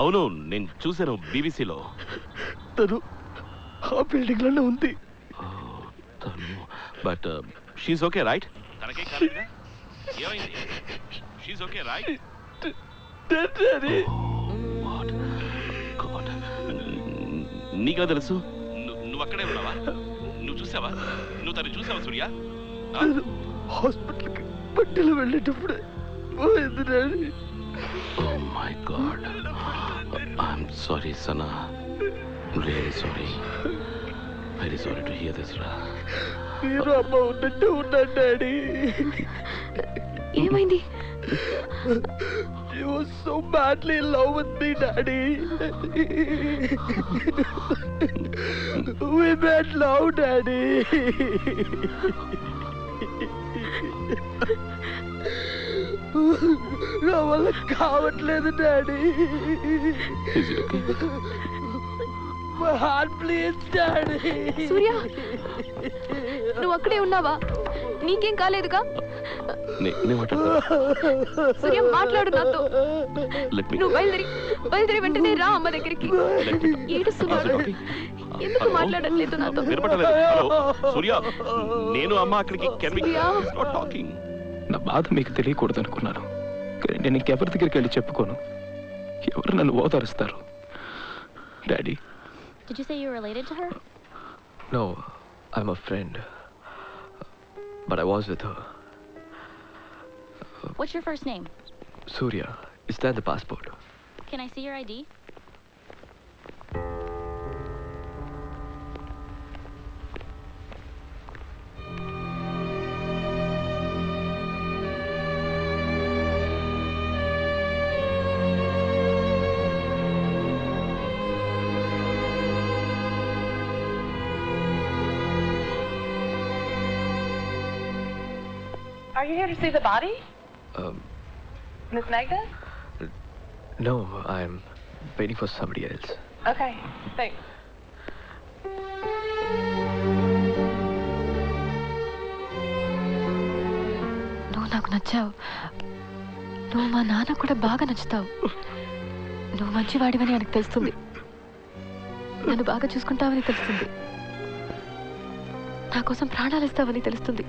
అవును, నేను చూశాను బీబీసీలో. తను ఆ బిల్డింగ్ లోనే ఉంది. But she's okay right? తనకే కాలేదుగా? ఏమైంది? She's okay right? నీకా తెలుసు? నువ్వు అక్కడే ఉన్నావా? నువ్వు చూసావా? నువ్వు తను చూసావా సూర్య? హాస్పిటల్కి బట్టలు వెళ్ళేటప్పుడే పోయింది daddy. Oh my God. I'm sorry, Sana. Really sorry. Very sorry to hear this, Ra. మీరు అమ్మ ఉన్నట్టు ఉన్నాడు డాడీ. ఏమైంది? She was so badly in love with me, Daddy. We made love, Daddy. నా వల్ల కావట్లేదు daddy. My heart bleeds, Daddy. సూర్య, నువ్వు అక్కడే ఉన్నావా? నీకేం కాలేదుగా? సూర్య, మాట్లాడు నాతో. నువ్వు బయలుదేరి వెంటనే రా అమ్మ దగ్గరికి. ఏడుస్తున్నాడు. ఎందుకు మాట్లాడట్లేదు నాతో? సూర్య, నేను అమ్మ అక్కడికి. నా బాధ మీకు తెలియకూడదు అనుకున్నాను. నేను ఇంకెవరి దగ్గరికి వెళ్ళి చెప్పుకోను. ఎవరు నన్ను ఓదారుస్తారు? Daddy. Did you say you were related to her? No, I'm a friend. But I was with her. What's your first name? Surya. Is that the passport? Can I see your ID? Are you here to see the body? Miss Magda? No, I'm waiting for somebody else. Okay, thanks. నువ్వు నాకు నచ్చావు. నువ్వు మా నాన్న కూడా బాగా నచ్చుతావు. నువ్వు మంచివాడివని ఆయనకు తెలుస్తుంది. నన్ను బాగా చూసుకుంటావని తెలుస్తుంది. నా కోసం ప్రాణాలు ఇస్తావని తెలుస్తుంది.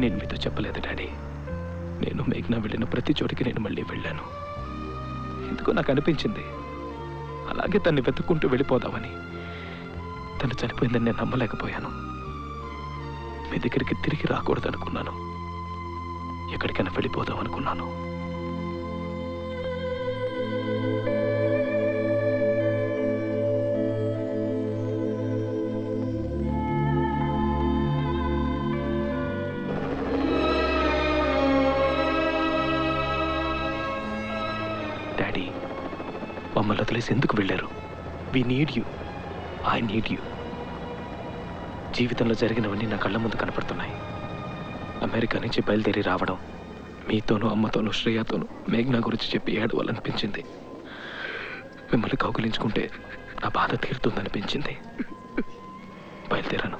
నేను మీతో చెప్పలేదు డాడీ. నేను మేఘ్నా వెళ్ళిన ప్రతి చోటికి నేను మళ్ళీ వెళ్ళాను. ఎందుకో నాకు అనిపించింది అలాగే తన్ని వెతుక్కుంటూ వెళ్ళిపోదామని. తను చనిపోయిందని నేను నమ్మలేకపోయాను. మీ దగ్గరికి తిరిగి రాకూడదు అనుకున్నాను. ఎక్కడికైనా వెళ్ళిపోదాం అనుకున్నాను. డాడీ, మమ్మల్ని వదిలేసి ఎందుకు వెళ్ళారు? We need you. I need you. జీవితంలో జరిగినవన్నీ నా కళ్ళ ముందు కనపడుతున్నాయి. అమెరికా నుంచి బయలుదేరి రావడం, మీతోనూ అమ్మతోనూ శ్రేయతోనూ మేఘ్నా గురించి చెప్పి ఏడవాలనిపించింది. మిమ్మల్ని కౌగిలించుకుంటే నా బాధ తీరుతుందనిపించింది. బయలుదేరాను.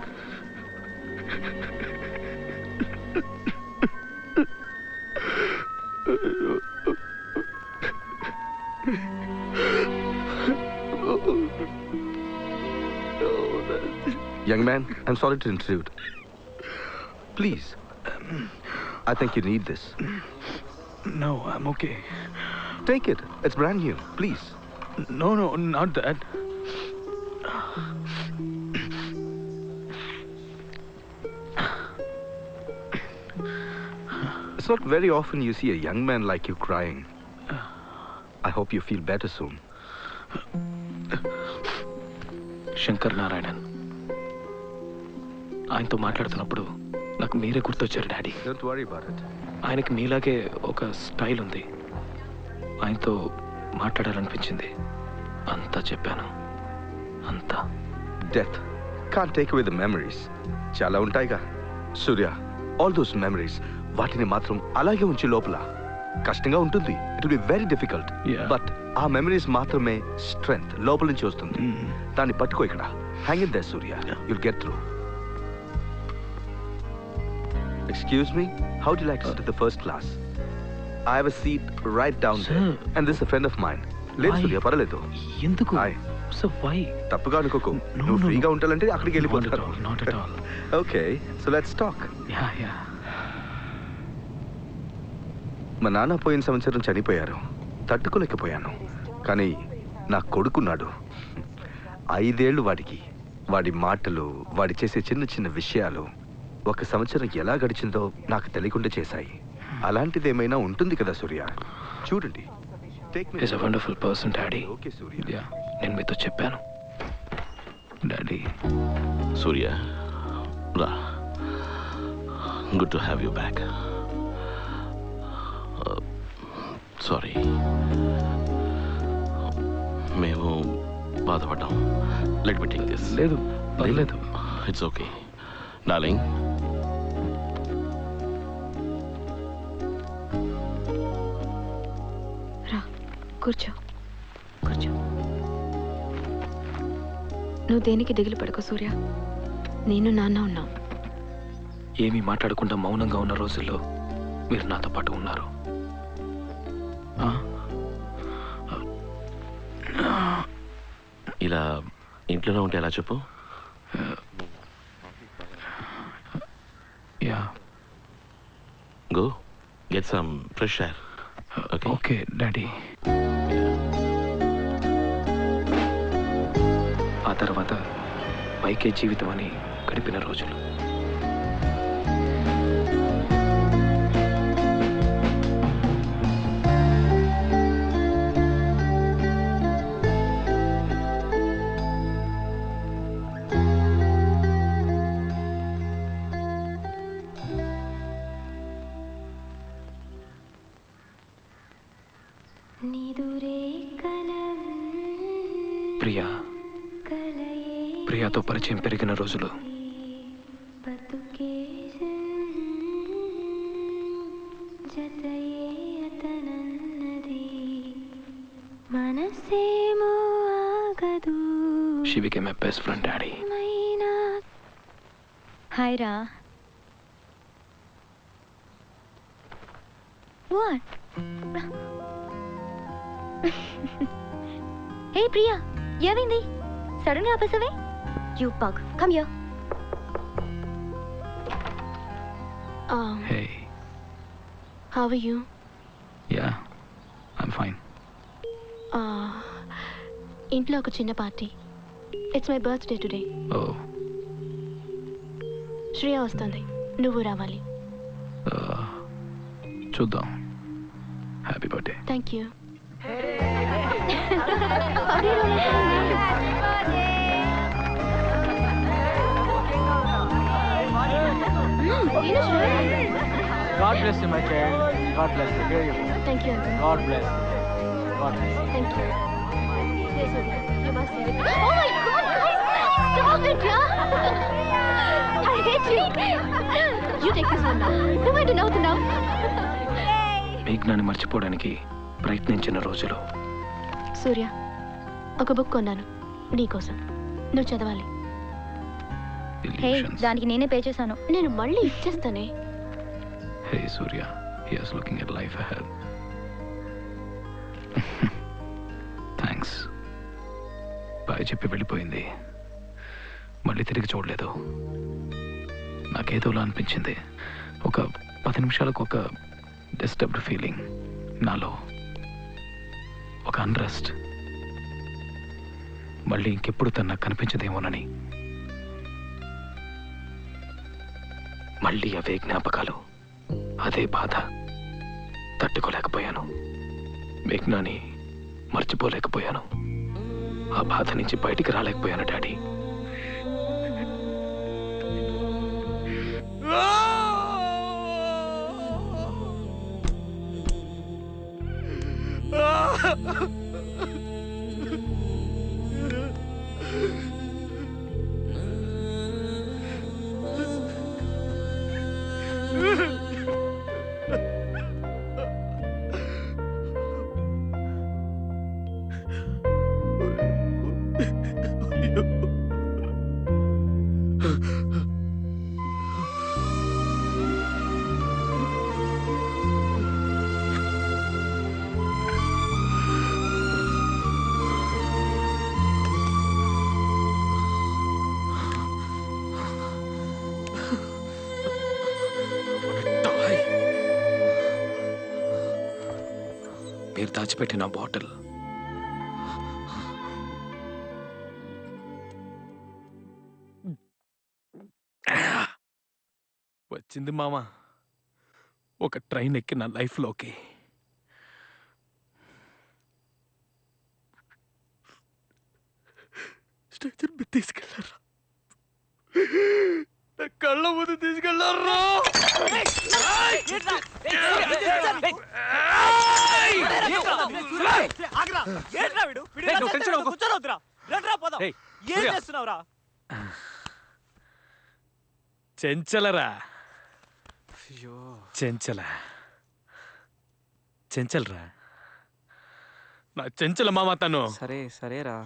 Young man, I'm sorry to intrude. Please. I think you need this. No, I'm okay. Take it. It's brand new. Please. No, not that. It's not very often you see a young man like you crying. I hope you feel better soon. Shankar Narayanan ఆయనతో మాట్లాడుతున్నప్పుడు నాకు మీరే గుర్తొచ్చారు daddy. Don't worry about it. ఆయనకి మీలాగే ఒక style ఉంది. ఆయనతో మాట్లాడాలనిపించింది. అంతా చెప్పాను. అంతా. Death can't take away the memories. చాలా ఉంటాయిగా సూర్య. All those memories, వాటిని మాత్రం అలాగే ఉంచి లోపల. కష్టంగా ఉంటుంది. It will be very difficult. But ఆ మెమరీస్ మాత్రమే స్ట్రెంగ్త్ లోపల నుంచి వస్తుంది. దాన్ని పట్టుకో ఇక్కడ. Hang in there, Surya. You'll get through. Excuse me, how do you like to sit at the first class? I have a seat right down there. And this is a friend of mine. లేదు సూర్య, పర్వాలేదు. ఎందుకు? So why? తప్పుగా అనుకోకు. నువ్వు ఫ్రీగా ఉండాలంటే అక్కడికి వెళ్ళిపోతాను. Not at all. Okay, so let's talk. Yeah. మా నాన్న పోయిన సంవత్సరం చనిపోయారు. తట్టుకోలేకపోయాను. కానీ నా కొడుకున్నాడు. 5 ఏళ్ళు వాడికి. వాడి మాటలు, వాడి చేసే చిన్న చిన్న విషయాలు ఒక సంవత్సరం ఎలా గడిచిందో నాకు తెలియకుండా చేశాయి. అలాంటిది ఏమైనా ఉంటుంది కదా సూర్య. చూడండి. He's a wonderful person, Daddy. Okay Surya. Yeah, నేను మీతో చెప్పాను. Daddy. సూర్య, రా. Good to have you back. Sorry, మేము బాధపడ్డాం. Let me take this. లేదు, పర్లేదు. It's okay darling. రా, కూర్చో. నువ్వు దేనికి దిగులు పడకు సూర్య. నేను నాన్న ఉన్నాం. ఏమీ మాట్లాడకుండా మౌనంగా ఉన్న రోజుల్లో మీరు నాతో పాటు ఉన్నారు. ఇలా ఇంట్లోనే ఉంటే ఎలా చెప్పు? Yeah. Go get some fresh air. Okay, Daddy. ఆ తర్వాత పైకే జీవితం అని గడిపిన రోజులు. ప్రియాతో పరిచయం పెరిగిన రోజులు. She became my best friend, Daddy. Hi, Ra. What? Hey, Priya. ఏమైంది? Suddenly ఆపేసావే? You bug. Come here. Hey. How are you? Yeah, I'm fine. ఇంట్లో ఒక చిన్న party. It's my birthday today. Oh. Shreya వస్తుంది. నువ్వు రావాలి. చూద్దాం. Happy birthday. Thank you. God bless you, my child. God bless you. Here you go. Thank you. God bless you. God bless you. Thank you. Yes, Surya. You must say it. Oh my God, guys! Stop it, yeah! I hate you. You take this one now. No way to know the now. మేఘ్నాన్ని మర్చిపోవడానికి ప్రయత్నించిన రోజులు. సూర్య, ఒక book కొన్నాను నీకోసం. నువ్వు చదవాలి. హే, దానికి నేనే పే చేశాను. నేను మళ్ళీ ఇచ్చేస్తానే. Hey, Surya. He is looking at life ahead. Thanks. Bye చెప్పి వెళ్ళిపోయింది. మళ్ళీ తిరిగి చూడలేదు. నాకేదోలా అనిపించింది. ఒక 10 నిమిషాలకు ఒక డిస్టర్బ్డ్ ఫీలింగ్ నాలో. ఒక అన్రెస్ట్. మళ్ళీ ఇంకెప్పుడు తను నాకు కనిపించదేమోనని. మళ్ళీ అవే జ్ఞాపకాలు, అదే బాధ. తట్టుకోలేకపోయాను. మేఘ్నాని మర్చిపోలేకపోయాను. ఆ బాధ నుంచి బయటికి రాలేకపోయాను డాడీ. మీరు దాచిపెట్టిన బాటిల్ వచ్చింది మామ. ఒక ట్రైన్ ఎక్కి నా లైఫ్లోకి. స్ట్రెచర్ మీద తీసుకెళ్ళారా? నా కళ్ళ ముందు తీసుకెళ్ళారా? చెంచలరా, చెంచలరా, నా చెంచల మామ తను. సరేరా.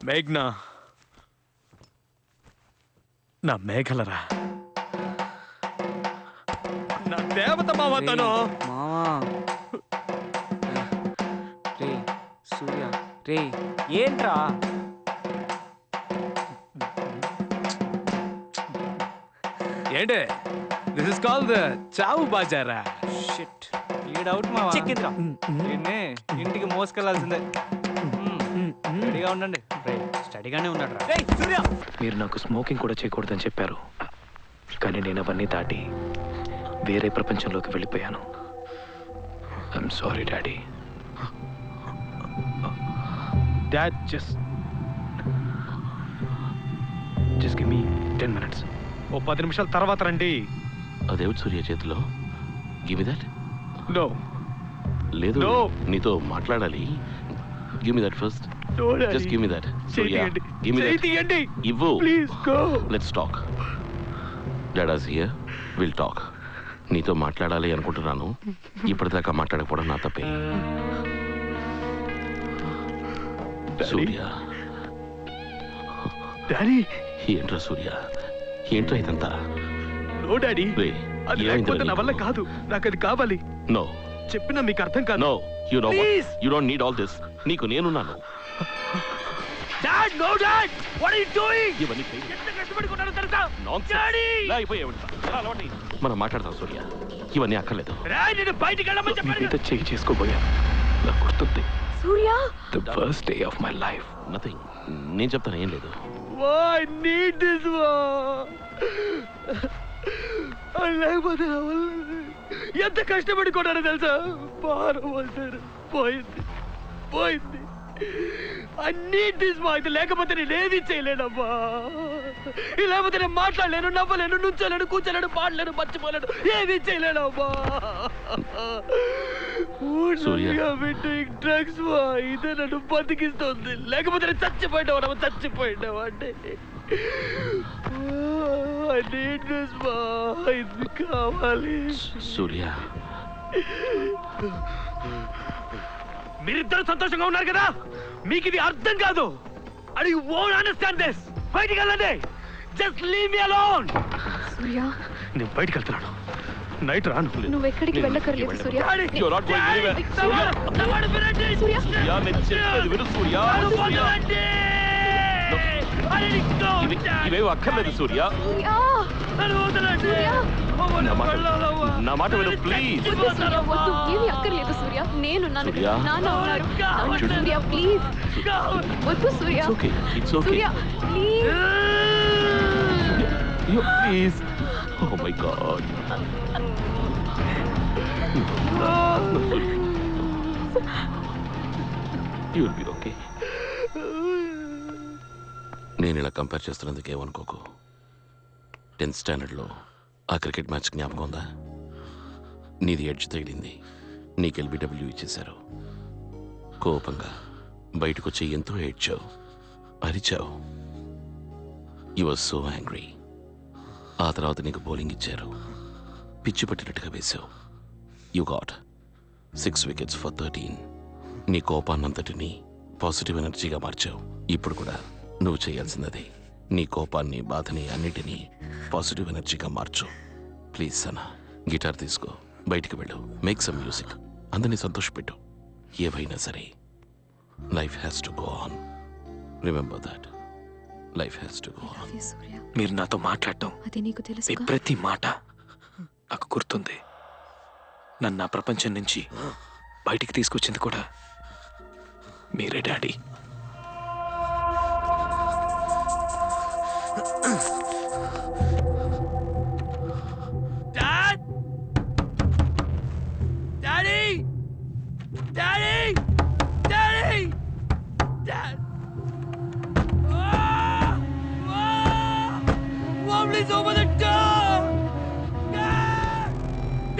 మేఘ్నా నా మేఘలరా, నా దేవత మామ తను. రే సూర్య, రే ఏంట్రా? ఏంటే దిస్ ఇస్ కాల్డ్ చావు బాజారా. షిట్, ఈడౌట్ మావా. చెక్కిందిరా. ఇంటికి మోసుకెళ్లాల్సిందే. రెడీగా ఉండండి. స్టడీగానే ఉన్నాడు రా. సూర్య, మీరు నాకు స్మోకింగ్ కూడా చేయకూడదని చెప్పారు, కానీ నేను అవన్నీ దాటి వేరే ప్రపంచంలోకి వెళ్ళిపోయాను. I'm sorry daddy. Dad, just give me 10 minutes. ఓ 10 నిమిషాల తర్వాత రండి. అదేమిటి సూర్య చేతిలో? Give me that. నో లేదు, నీతో మాట్లాడాలి. Give me that first. Just give me that. Surya, give me that. ఇవ్వు. Please go. Let's talk. Daddy's here, will talk. నీతో మాట్లాడాలి అనుకుంటున్నాను. ఇప్పటిదాకా మాట్లాడకపోవడం నా తప్పే. సూర్య, డాడీ. ఏంట్రా సూర్య, ఏంట్రా ఇదంతా? నో డాడీ, అది లేకపోతే నా వల్ల కాదు. నాకు అది కావాలి. నో, చెప్పినా మీకు అర్థం కాదు. No, you know what, you don't need all this. నీకు నేనున్నాను. Dad, no dad, what are you doing? ఇవన్నీ ఎంత కష్టపడుకున్నానో తెలుసా? డాడీ, మనం మాట్లాడతాం సూర్య. ఇవన్నీ అక్కర్లేదు. రాయ్, నేను బయటికి వెళ్ళమని మీ చెప్పాను. మీద చేయి చేసుకోబోయాను. నాకు గుర్తుంది. Surya, the first day of my life. Nothing. నేను చెప్తాను, ఏం లేదు. Why need this one? లేకపోతే ఎంత కష్టపడి కొట్టారో తెలుసా? భారం వస్తారు. పోయింది. I need this one. ఇది లేకపోతే నేను ఏది చేయలేనమ్మా. ఇది లేకపోతే నేను మాట్లాడలేను, నవ్వలేను, నుంచోలేను, కూర్చోలేను, పాడలేను, మర్చిపోలేను, ఏది చేయలేనమ్మా. డ్రగ్స్ ఇదే నన్ను బతికిస్తుంది. లేకపోతే నేను చచ్చిపోయినావా అంటే ఇది కావాలి. సూర్య, మీరిద్దరు సంతోషంగా ఉన్నారు కదా, మీకు ఇది అర్థం కాదు. And you won't understand this. బయటికి వెళ్ళండి. Just leave me alone. Surya, నేను బయటికి వెళ్తున్నాను. నైట్ రాను. నువ్వు ఎక్కడికి వెళ్ళకర్లేదు సూర్య. You're not going anywhere. సూర్య, నేను చెప్పేది విను సూర్య. ఇవేవి అక్కర్లేదు సూర్య. నా మాట విను ప్లీజ్. వద్దు, ఏమీ అక్కర్లేదు సూర్య. నేను నాన్న ఉన్నారు. సూర్య ప్లీజ్ వద్దు సూర్య. It's okay. Surya please. Please. Oh my God. You'll be okay. నేను ఇలా కంపేర్ చేస్తున్నందుకు ఏమనుకోకు. 10th స్టాండర్డ్లో ఆ క్రికెట్ మ్యాచ్ జ్ఞాపకం ఉందా? నీది ఎడ్జ్ తగిలింది, నీకు ఎల్బిడబ్ల్యూ ఇచ్చేశారు. కోపంగా బయటకు వచ్చి ఎంతో ఏడ్చావు, అరిచావు. You are so angry. ఆ తర్వాత నీకు బౌలింగ్ ఇచ్చారు, పిచ్చి పట్టినట్టుగా వేశావు. You got 6 wickets for 13. నీ కోపాన్నంతటినీ పాజిటివ్ ఎనర్జీగా మార్చావు. ఇప్పుడు కూడా నువ్వు చేయాల్సినది నీ కోపాన్ని, బాధని అన్నిటినీ పాజిటివ్ ఎనర్జీగా మార్చు. ప్లీజ్ సనా, గిటార్ తీసుకో, బయటికి వెళ్ళు, మేక్ సమ్ మ్యూజిక్, అందరినీ సంతోషపెట్టు. ఏవైనా సరే, life has to go on. Remember that. Life has to go on. మీరు నాతో మాట్లాడటం, అది నీకు మీ తెలుసు. ప్రతి మాట నాకు గుర్తుంది. నన్ను నా ప్రపంచం నుంచి బయటికి తీసుకొచ్చింది కూడా మీరే daddy. Dad! Daddy! Daddy! Daddy! Dad! Ah! Ah! Mom, please open the door! Dad!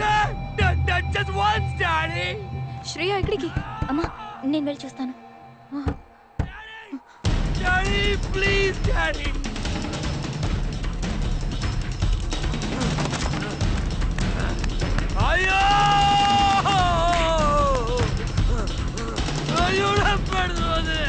Dad! Dad! Dad! Just once, Daddy! Shreya ఎక్కడికి? అమ్మా నేను వెళ్ళి చూస్తాను. Daddy! Please, Daddy! అయ్యో! అయ్యో నా పడుతుంది.